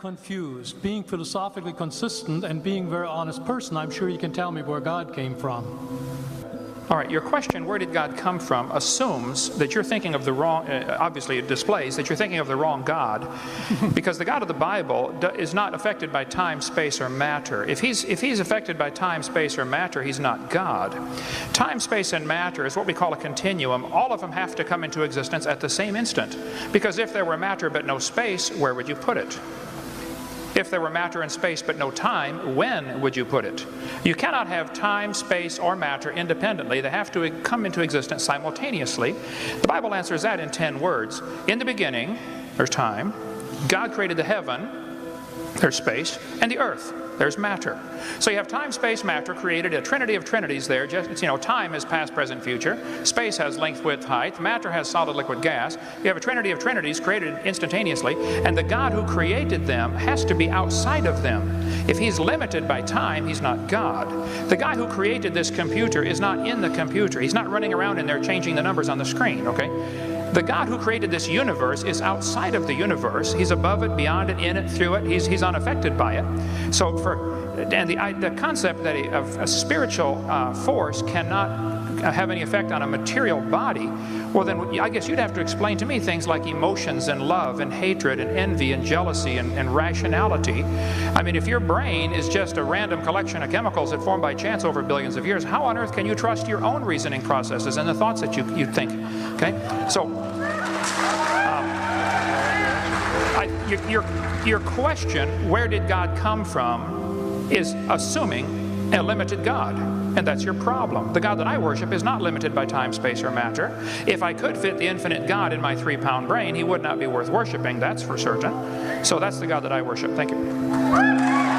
confused. Being philosophically consistent and being a very honest person, I'm sure you can tell me where God came from. All right, your question, where did God come from, assumes that you're thinking of the wrong, obviously it displays that you're thinking of the wrong God, because the God of the Bible is not affected by time, space, or matter. If he's affected by time, space, or matter, he's not God. Time, space, and matter is what we call a continuum. All of them have to come into existence at the same instant, because if there were matter but no space, where would you put it? If there were matter and space but no time, when would you put it? You cannot have time, space, or matter independently. They have to come into existence simultaneously. The Bible answers that in 10 words. In the beginning, there's time. God created the heaven, there's space, and the earth, there's matter. So you have time, space, matter, created a trinity of trinities there. Just, time is past, present, future. Space has length, width, height. Matter has solid, liquid, gas. You have a trinity of trinities created instantaneously, and the God who created them has to be outside of them. If he's limited by time, he's not God. The guy who created this computer is not in the computer. He's not running around in there changing the numbers on the screen, okay? The God who created this universe is outside of the universe. He's above it, beyond it, in it, through it. He's unaffected by it. So the concept that a spiritual force cannot have any effect on a material body, well then I guess you'd have to explain to me things like emotions and love and hatred and envy and jealousy and rationality. I mean, if your brain is just a random collection of chemicals that formed by chance over billions of years, how on earth can you trust your own reasoning processes and the thoughts that you think? Okay, so your question, where did God come from, is assuming a limited God. And that's your problem. The God that I worship is not limited by time, space, or matter. If I could fit the infinite God in my 3-pound brain, he would not be worth worshiping, that's for certain. So that's the God that I worship. Thank you.